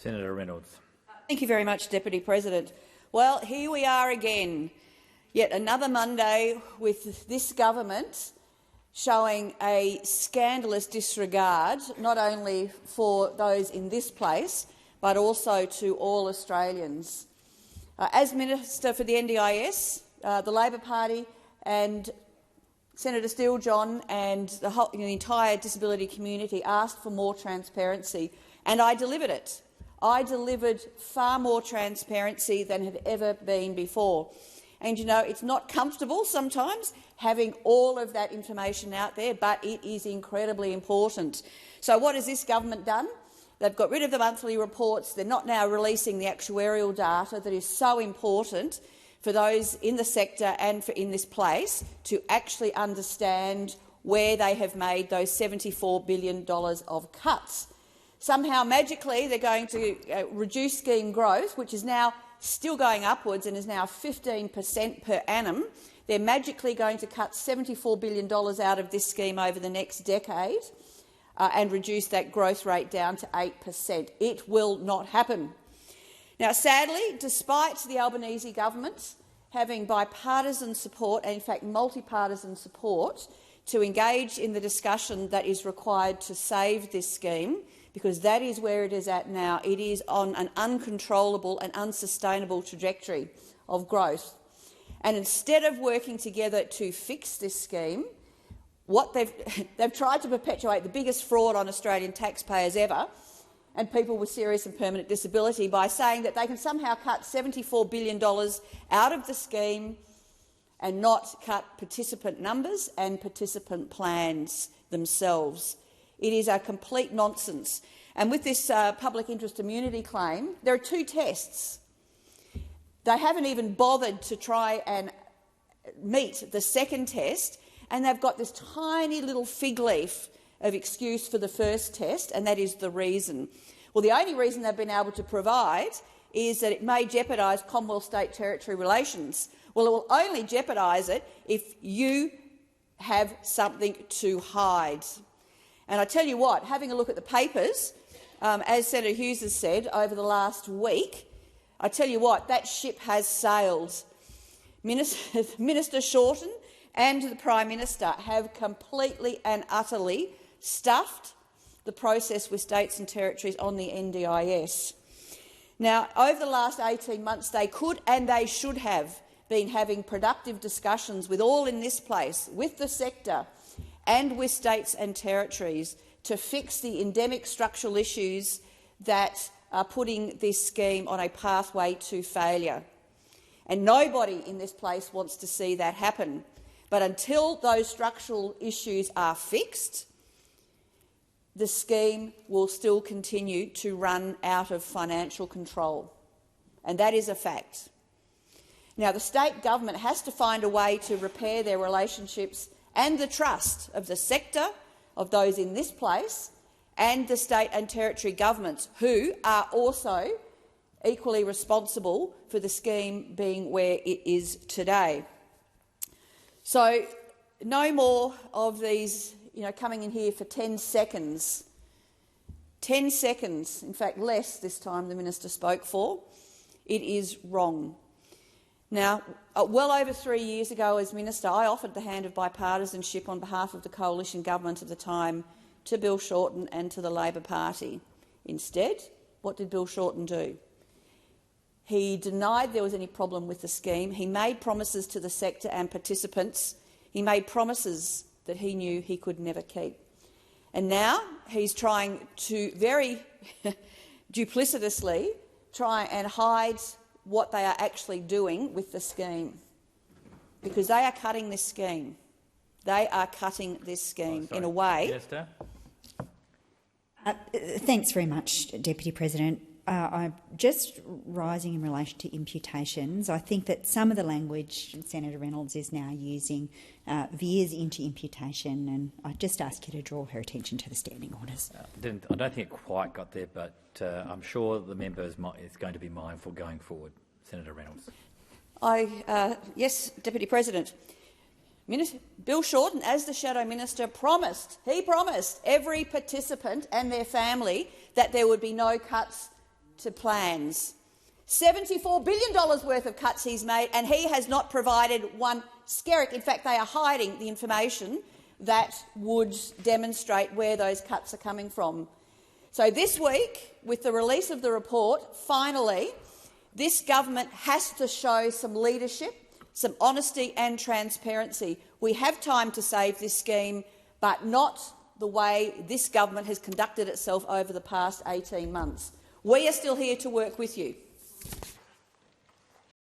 Senator Reynolds. Thank you very much, Deputy President. Well, here we are again, yet another Monday with this government showing a scandalous disregard not only for those in this place but also to all Australians. As Minister for the NDIS, the Labor Party and Senator Steele-John and the entire disability community asked for more transparency, and I delivered it. I delivered far more transparency than had ever been before. And, you know, it's not comfortable sometimes having all of that information out there, but it is incredibly important. So what has this government done? They've got rid of the monthly reports. They're not now releasing the actuarial data that is so important for those in the sector and in this place to actually understand where they have made those $74 billion of cuts. Somehow, magically, they're going to reduce scheme growth, which is now still going upwards and is now 15% per annum. They're magically going to cut $74 billion out of this scheme over the next decade and reduce that growth rate down to 8%. It will not happen. Now, sadly, despite the Albanese government having bipartisan support, and in fact multi-partisan support, to engage in the discussion that is required to save this scheme, because that is where it is at now. It is on an uncontrollable and unsustainable trajectory of growth. And instead of working together to fix this scheme, what they've tried to perpetuate the biggest fraud on Australian taxpayers ever and people with serious and permanent disability by saying that they can somehow cut $74 billion out of the scheme and not cut participant numbers and participant plans themselves. It is a complete nonsense. And with this public interest immunity claim, there are two tests. They haven't even bothered to try and meet the second test, and they've got this tiny little fig leaf of excuse for the first test, and that is the reason. Well, the only reason they've been able to provide is that it may jeopardise Commonwealth state-territory relations. Well, it will only jeopardise it if you have something to hide. And I tell you what, having a look at the papers, as Senator Hughes has said over the last week, I tell you what, that ship has sailed. Minister Shorten and the Prime Minister have completely and utterly stuffed the process with states and territories on the NDIS. Now, over the last 18 months, they could and they should have been having productive discussions with all in this place, with the sector and with states and territories to fix the endemic structural issues that are putting this scheme on a pathway to failure. And nobody in this place wants to see that happen. But until those structural issues are fixed, the scheme will still continue to run out of financial control. And that is a fact. Now, the state government has to find a way to repair their relationships and the trust of the sector, of those in this place, and the state and territory governments, who are also equally responsible for the scheme being where it is today. So no more of these, coming in here for 10 seconds. 10 seconds, in fact less this time the minister spoke for. It is wrong. Now, well over 3 years ago as minister, I offered the hand of bipartisanship on behalf of the coalition government at the time to Bill Shorten and to the Labor Party. Instead, what did Bill Shorten do? He denied there was any problem with the scheme. He made promises to the sector and participants. He made promises that he knew he could never keep. And now he's trying to very duplicitously try and hide what they are actually doing with the scheme, because they are cutting this scheme. They are cutting this scheme in a way. Yes, Thanks very much, Deputy President. I'm just rising in relation to imputations. I think that some of the language Senator Reynolds is now using veers into imputation, and I just ask you to draw her attention to the standing orders. I don't think it quite got there, but I'm sure the member is going to be mindful going forward. Senator Reynolds. Yes, Deputy President. Bill Shorten, as the Shadow Minister, promised every participant and their family that there would be no cuts to plans. $74 billion worth of cuts he's made, and he has not provided one skerrick. In fact, they are hiding the information that would demonstrate where those cuts are coming from. So this week, with the release of the report, finally, this government has to show some leadership, some honesty and transparency. We have time to save this scheme, but not the way this government has conducted itself over the past 18 months. We are still here to work with you.